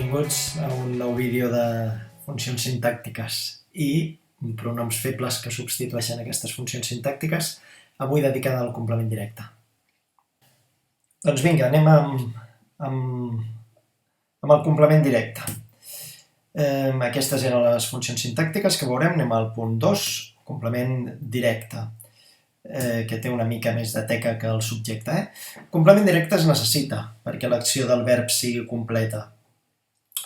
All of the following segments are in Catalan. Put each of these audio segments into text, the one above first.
Benvinguts a un nou vídeo de funcions sintàctiques i pronoms febles que substitueixen aquestes funcions sintàctiques, avui dedicada al complement directe. Doncs vinga, anem amb el complement directe. Aquestes eren les funcions sintàctiques que veurem. Anem al punt 2, complement directe, que té una mica més de teca que el subjecte. Complement directe es necessita perquè l'acció del verb sigui completa.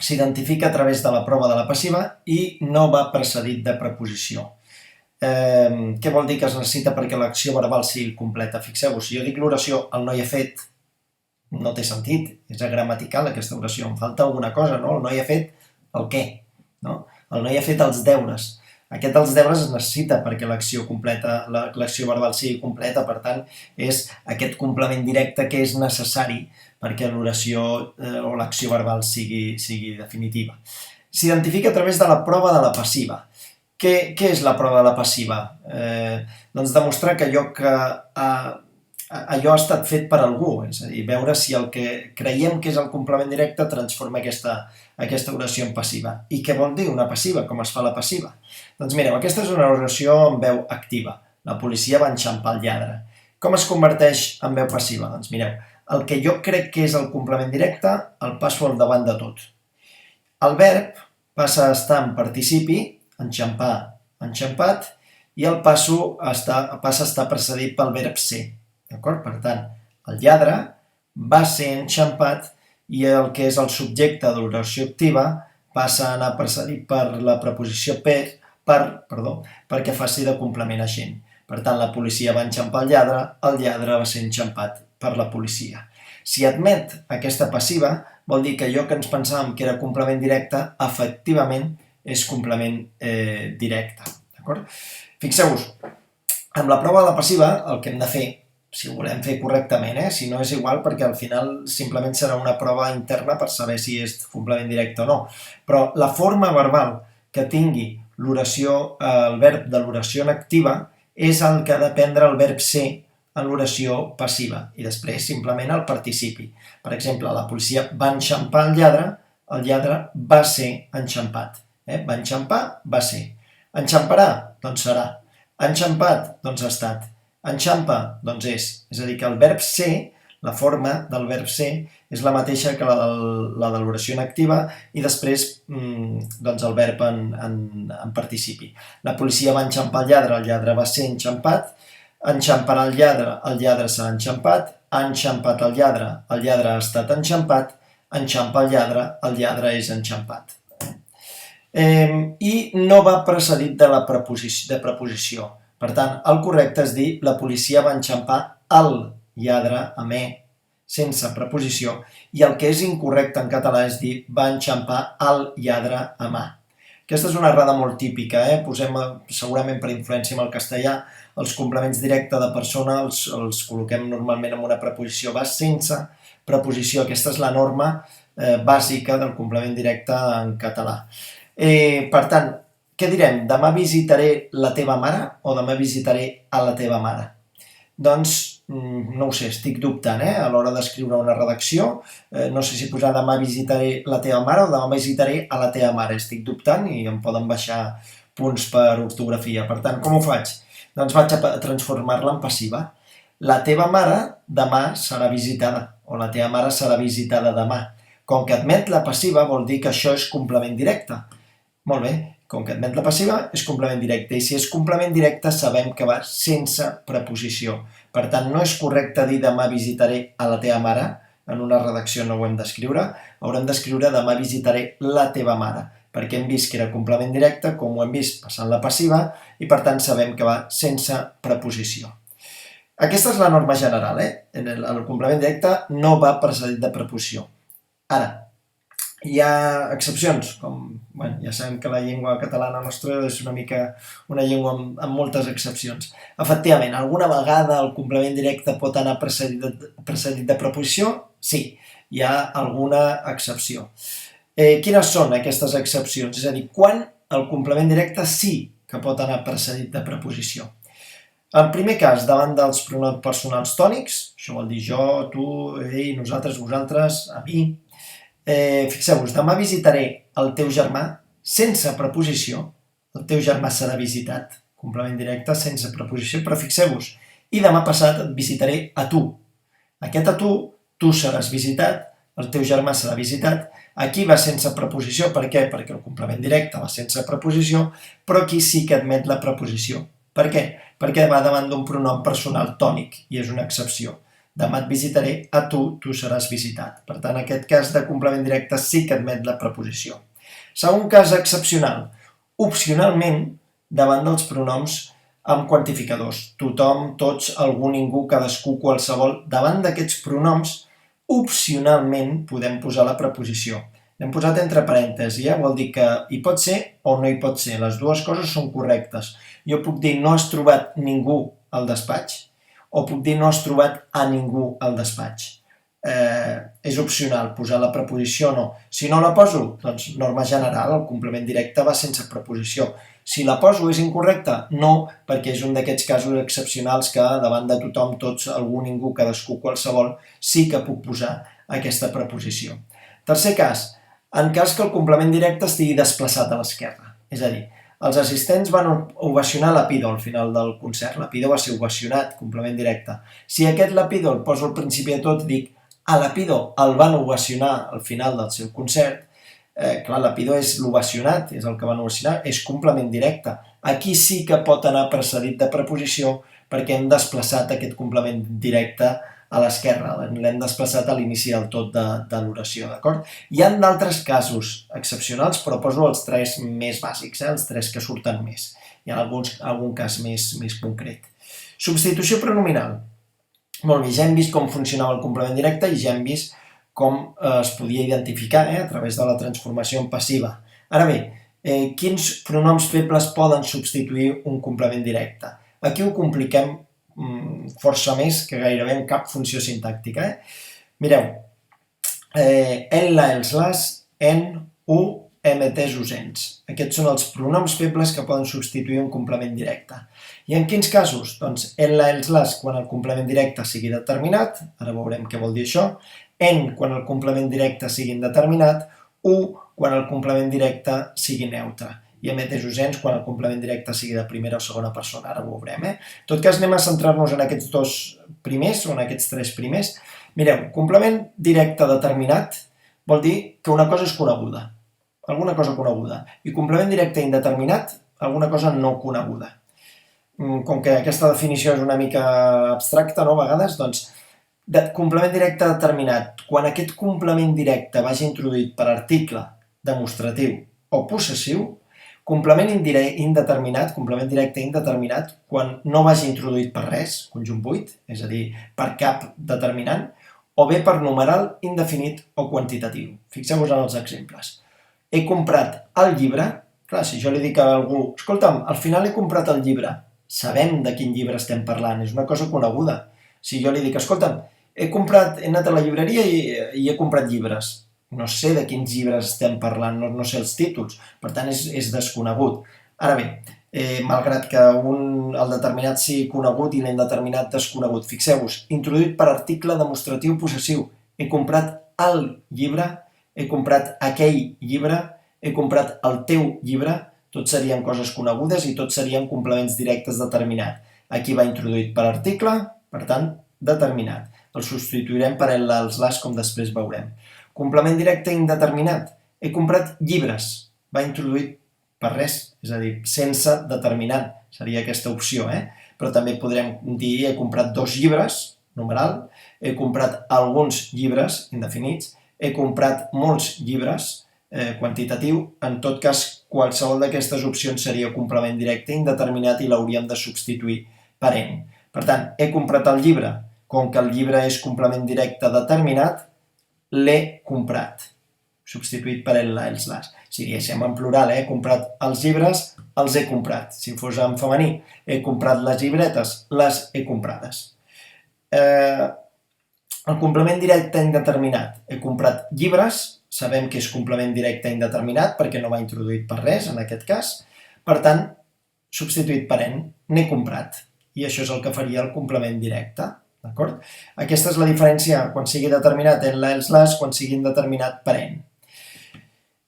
S'identifica a través de la prova de la passiva i no va precedit de preposició. Què vol dir que es necessita perquè l'acció verbal sigui completa? Fixeu-vos, si jo dic l'oració "el noi ha fet", no té sentit, és agramatical aquesta oració, em falta alguna cosa, no? El noi ha fet el què? No? El noi ha fet els deures. Aquest dels deures es necessita perquè l'acció verbal sigui completa, per tant, és aquest complement directe que és necessari perquè l'oració o l'acció verbal sigui definitiva. S'identifica a través de la prova de la passiva. Què és la prova de la passiva? Doncs demostrar que allò ha estat fet per algú, és a dir, veure si el que creiem que és el complement directe transforma aquesta oració en passiva. I què vol dir una passiva? Com es fa la passiva? Doncs mireu, aquesta és una oració amb veu activa. La policia va enxampar el lladre. Com es converteix en veu passiva? Doncs mireu, el que jo crec que és el complement directe el passo al davant de tot. El verb passa a estar en participi, enxampar, enxampat, i el passa a estar precedit pel verb ser. D'acord? Per tant, el lladre va ser enxampat i el que és el subjecte de l'oració activa passa a anar precedit per la preposició perquè faci de complement agent. Per tant, la policia va enxampar el lladre va ser enxampat per la policia. Si admet aquesta passiva, vol dir que allò que ens pensàvem que era complement directe, efectivament és complement directe. D'acord? Fixeu-vos, amb la prova de la passiva el que hem de fer, si ho volem fer correctament, si no és igual perquè al final simplement serà una prova interna per saber si és complement directe o no. Però la forma verbal que tingui el verb de l'oració en activa és el que ha de prendre el verb ser en l'oració passiva i després simplement el participi. Per exemple, la policia va enxampar el lladre va ser enxampat. Va enxampar, va ser. Enxamparà? Doncs serà. Enxampat? Doncs ha estat. Enxampa? Doncs és. És a dir, que el verb ser, la forma del verb ser, és la mateixa que la de l'oració en activa i després el verb en participi. La policia va enxampar el lladre va ser enxampat, enxamparà el lladre s'ha enxampat, ha enxampat el lladre ha estat enxampat, enxampa el lladre és enxampat. I no va precedit de preposició. Per tant, el correcte és dir la policia va enxampar el lladre amb E, sense preposició, i el que és incorrecte en català és dir va enxampar el lladre amb A. Aquesta és una errada molt típica, posem segurament per influència amb el castellà, els complements directes de persona els col·loquem normalment amb una preposició, va sense preposició. Aquesta és la norma bàsica del complement directe en català. Per tant, què direm? Demà visitaré la teva mare o demà visitaré a la teva mare? Doncs no ho sé, estic dubtant a l'hora d'escriure una redacció. No sé si posar demà visitaré la teva mare o demà visitaré a la teva mare. Estic dubtant i em poden baixar punts per ortografia. Per tant, com ho faig? Doncs vaig a transformar-la en passiva. La teva mare demà serà visitada o la teva mare serà visitada demà. Com que admet la passiva vol dir que això és complement directe. Molt bé, com que admet la passiva és complement directe i si és complement directe sabem que va sense preposició. Per tant, no és correcte dir demà visitaré a la teva mare, en una redacció no ho hem d'escriure, haurem d'escriure demà visitaré la teva mare, perquè hem vist que era complement directe, com ho hem vist passant la passiva, i per tant sabem que va sense preposició. Aquesta és la norma general, el complement directe no va precedit de preposició. Ara, hi ha excepcions, ja sabem que la llengua catalana nostra és una mica una llengua amb moltes excepcions. Efectivament, alguna vegada el complement directe pot anar precedit de preposició? Sí, hi ha alguna excepció. Quines són aquestes excepcions? És a dir, quan el complement directe sí que pot anar precedit de preposició? En primer cas, davant dels pronoms personals tònics, això vol dir jo, tu, ell, nosaltres, vosaltres, a mi, Fixeu-vos, demà visitaré el teu germà sense preposició, el teu germà serà visitat, complement directe sense preposició, però fixeu-vos, i demà passat et visitaré a tu. Aquest a tu seràs visitat, el teu germà serà visitat, aquí va sense preposició, per què? Perquè el complement directe va sense preposició, però aquí sí que admet la preposició. Per què? Perquè va davant d'un pronom personal tònic, i és una excepció. Demà et visitaré, a tu seràs visitat. Per tant, aquest cas de complement directe sí que admet la preposició. Segon cas excepcional. Opcionalment, davant dels pronoms amb quantificadors. Tothom, tots, algú, ningú, cadascú, qualsevol. Davant d'aquests pronoms, opcionalment podem posar la preposició. L'hem posat entre parèntesis, vol dir que hi pot ser o no hi pot ser. Les dues coses són correctes. Jo puc dir no has trobat ningú al despatx o puc dir no has trobat a ningú al despatx. És opcional posar la preposició o no. Si no la poso, doncs norma general, el complement directe va sense preposició. Si la poso és incorrecta? No, perquè és un d'aquests casos excepcionals que davant de tothom, tots, algú, ningú, cadascú, qualsevol, sí que puc posar aquesta preposició. Tercer cas, en cas que el complement directe estigui desplaçat a l'esquerra. És a dir, els assistents van ovacionar Lapido al final del concert. Lapido va ser ovacionat, complement directe. Si aquest Lapido el poso al principi de tot, dic a Lapido el van ovacionar al final del seu concert. Clar, Lapido és l'ovacionat, és el que van ovacionar, és complement directe. Aquí sí que pot anar precedit de preposició perquè hem desplaçat aquest complement directe a l'esquerra, l'hem desplaçat a l'inici del tot de l'oració, d'acord? Hi ha d'altres casos excepcionals, però poso els tres més bàsics, els tres que surten més. Hi ha algun cas més concret. Substitució pronominal. Molt bé, ja hem vist com funcionava el complement directe i ja hem vist com es podia identificar a través de la transformació en passiva. Ara bé, quins pronoms febles poden substituir un complement directe? Aquí ho compliquem força més que gairebé en cap funció sintàctica. Mireu, en, la, els, les, en, u, ts, usens. Aquests són els pronoms febles que poden substituir un complement directe. I en quins casos? Doncs en, la, els, les, quan el complement directe sigui determinat, ara veurem què vol dir això, en, quan el complement directe sigui indeterminat, u, quan el complement directe sigui neutre, i ts, usens, quan el complement directe sigui de primera o segona persona, ara ho veurem. En tot cas, anem a centrar-nos en aquests dos primers, o en aquests tres primers. Mireu, complement directe determinat vol dir que una cosa és coneguda, alguna cosa coneguda, i complement directe indeterminat, alguna cosa no coneguda. Com que aquesta definició és una mica abstracta, no, a vegades, doncs, complement directe determinat, quan aquest complement directe vagi introduït per article demostratiu o possessiu, complement indeterminat, complement directe indeterminat, quan no vagi introduït per res, conjunt buit, és a dir, per cap determinant, o bé per numeral indefinit o quantitatiu. Fixeu-vos en els exemples. He comprat el llibre, clar, si jo li dic a algú, escolta'm, al final he comprat el llibre, sabem de quin llibre estem parlant, és una cosa coneguda. Si jo li dic, escolta'm, he anat a la llibreria i he comprat llibres, no sé de quins llibres estem parlant, no sé els títols, per tant és desconegut. Ara bé, malgrat que el determinat sigui conegut i l'indeterminat desconegut, fixeu-vos, introduït per article demostratiu possessiu, he comprat el llibre, he comprat aquell llibre, he comprat el teu llibre, tots serien coses conegudes i tots serien complements directes determinat. Aquí va introduït per article, per tant, determinat. El substituirem per els las, com després veurem. Complement directe indeterminat. He comprat llibres. Va introduït per res, és a dir, sense determinant. Seria aquesta opció, Però també podrem dir he comprat 2 llibres, numeral, he comprat alguns llibres, indefinits, he comprat molts llibres, quantitatiu. En tot cas, qualsevol d'aquestes opcions seria complement directe indeterminat i l'hauríem de substituir per en. Per tant, he comprat el llibre. Com que el llibre és complement directe determinat, l'he comprat, substituït per el, la, els, las. Si diguéssim en plural, he comprat els llibres, els he comprat. Si fos en femení, he comprat les llibretes, les he comprades. El complement directe indeterminat, he comprat llibres, sabem que és complement directe indeterminat perquè no va introduït per res, en aquest cas. Per tant, substituït per en, n'he comprat. I això és el que faria el complement directe. D'acord? Aquesta és la diferència quan sigui determinat en la, els, les, quan sigui indeterminat per en.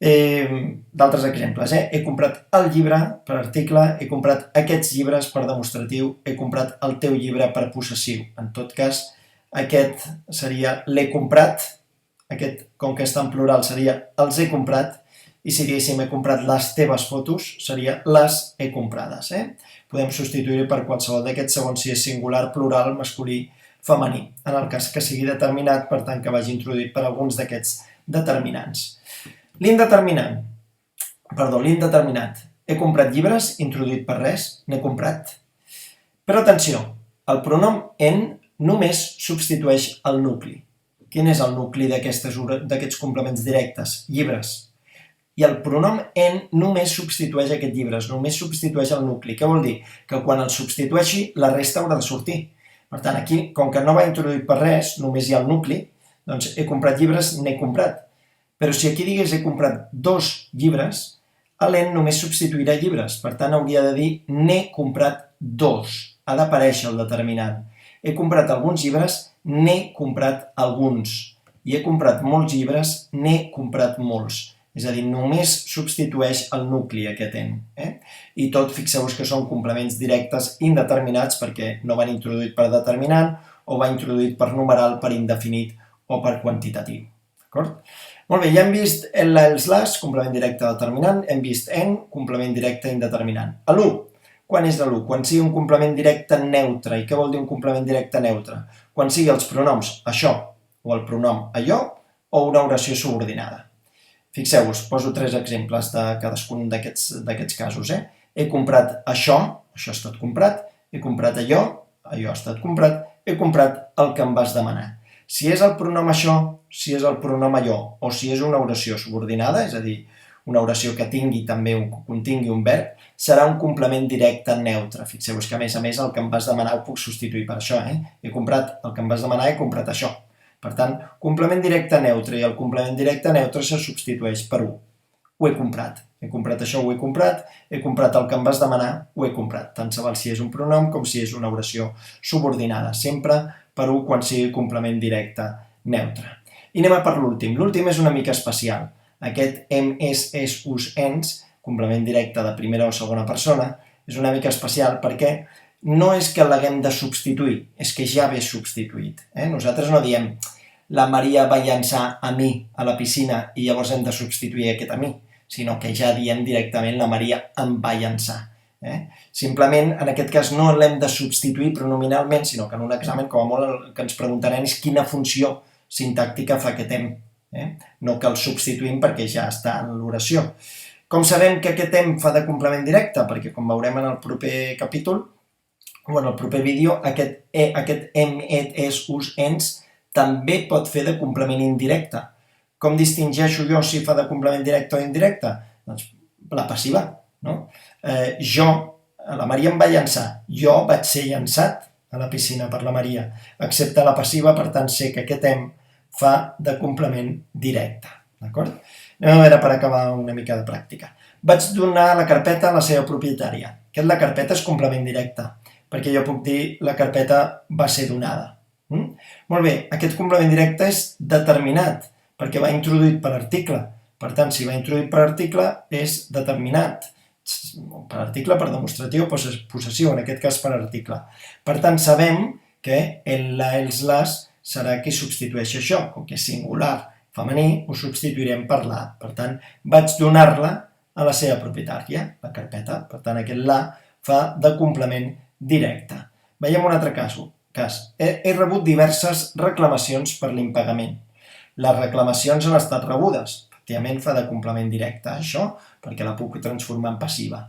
D'altres exemples, he comprat el llibre per article, he comprat aquests llibres per demostratiu, he comprat el teu llibre per possessiu. En tot cas, aquest seria l'he comprat, aquest, com que està en plural, seria els he comprat, i si diguéssim he comprat les teves fotos, seria les he comprades. Podem substituir-ho per qualsevol d'aquests segons si és singular, plural, masculí, femení, en el cas que sigui determinat, per tant que vagi introduït per alguns d'aquests determinants. L'indeterminat, he comprat llibres, introduït per res, n'he comprat. Però atenció, el pronom en només substitueix el nucli. Quin és el nucli d'aquests complements directes? Llibres. I el pronom en només substitueix aquests llibres, només substitueix el nucli. Què vol dir? Que quan el substitueixi, la resta haurà de sortir. Per tant, aquí, com que no va introduït per res, només hi ha el nucli, doncs he comprat llibres, n'he comprat. Però si aquí digués he comprat 2 llibres, l'en només substituirà llibres. Per tant, hauria de dir n'he comprat 2. Ha d'aparèixer el determinant. He comprat alguns llibres, n'he comprat alguns. I he comprat molts llibres, n'he comprat molts. És a dir, només substitueix el nucli aquest en. I tot, fixeu-vos que són complements directes indeterminats perquè no van introduït per determinant o va introduït per numeral, per indefinit o per quantitatiu. D'acord? Molt bé, ja hem vist el, els, les, complement directe determinant, hem vist en, complement directe indeterminant. L'1, quan és l'1? Quan sigui un complement directe neutre. I què vol dir un complement directe neutre? Quan sigui els pronoms això o el pronom allò o una oració subordinada. Fixeu-vos, poso 3 exemples de cadascun d'aquests casos. He comprat això ha estat comprat, he comprat allò ha estat comprat, he comprat el que em vas demanar. Si és el pronom això, si és el pronom allò, o si és una oració subordinada, és a dir, una oració que tingui també contingui un verb, serà un complement directe neutre. Fixeu-vos que a més el que em vas demanar ho puc substituir per això. He comprat el que em vas demanar, he comprat això. Per tant, complement directe neutre i el complement directe neutre se substitueix per 1. Ho he comprat. He comprat això, ho he comprat el que em vas demanar, ho he comprat. Tant se val si és un pronom com si és una oració subordinada. Sempre per 1 quan sigui complement directe neutre. I anem a per l'últim. L'últim és una mica especial. Aquest em, és, us, ens, complement directe de primera o segona persona, és una mica especial perquè no és que l'haguem de substituir, és que ja ve substituït. Nosaltres no diem la Maria va llançar a mi a la piscina i llavors hem de substituir aquest a mi, sinó que ja diem directament la Maria em va llançar. Simplement, en aquest cas, no l'hem de substituir pronominalment, sinó que en un examen, com a molt, el que ens preguntaran és quina funció sintàctica fa aquest em. No que el substituïm perquè ja està en l'oració. Com sabem que aquest em fa de complement directe? Perquè, com veurem en el proper capítol, o en el proper vídeo, aquest em, et, es, us, ens, també pot fer de complement indirecte. Com distingeixo jo si fa de complement directe o indirecte? Doncs la passiva, no? La Maria em va llançar, jo vaig ser llançat a la piscina per la Maria, excepte la passiva, per tant sé que aquest em fa de complement directe. D'acord? Anem a veure per acabar una mica de pràctica. Vaig donar la carpeta a la seva propietària. La carpeta és complement directe, perquè jo puc dir la carpeta va ser donada. Molt bé, aquest complement directe és determinat, perquè va introduït per article. Per tant, si va introduït per article, és determinat. Per article, per demostratiu o possessiu, en aquest cas per article. Per tant, sabem que el, la, els, les serà qui substitueix això, com que és singular femení, ho substituirem per la. Per tant, vaig donar-la a la seva propietària, la carpeta. Per tant, aquest la fa de complement directe. Veiem un altre cas. He rebut diverses reclamacions per l'impagament. Les reclamacions han estat rebudes. Efectivament fa de complement directe, això, perquè la puc transformar en passiva.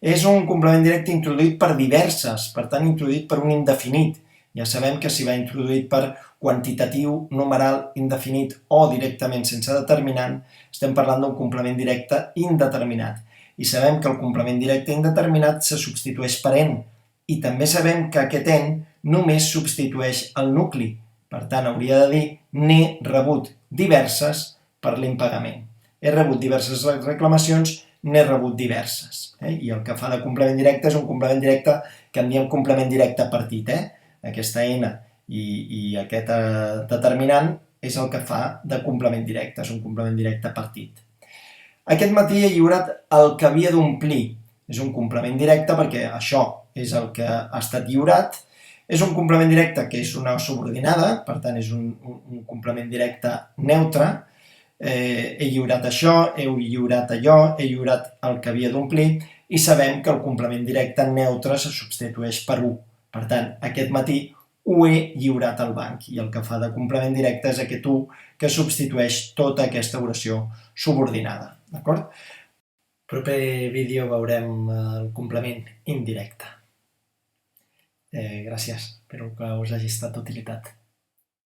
És un complement directe introduït per diverses, per tant introduït per un indefinit. Ja sabem que si va introduït per quantitatiu, numeral, indefinit o directament sense determinant, estem parlant d'un complement directe indeterminat. I sabem que el complement directe indeterminat se substitueix per en. I també sabem que aquest en només substitueix el nucli. Per tant, hauria de dir n'he rebut diverses per l'impagament. He rebut diverses reclamacions, n'he rebut diverses. I el que fa de complement directe és un complement directe que en diem complement directe partit. Aquesta N I aquest determinant és el que fa de complement directe, és un complement directe partit. Aquest matí he lliurat el que havia d'omplir. És un complement directe perquè això és el que ha estat lliurat. És un complement directe que és una subordinada, per tant és un complement directe neutre. He lliurat això, he lliurat allò, he lliurat el que havia d'omplir i sabem que el complement directe neutre se substitueix per 1. Per tant, aquest matí ho he lliurat al banc i el que fa de complement directe és aquest 1 que substitueix tota aquesta oració subordinada. D'acord? Proper vídeo veurem el complement indirecte. Gràcies, espero que us hagi estat d'utilitat.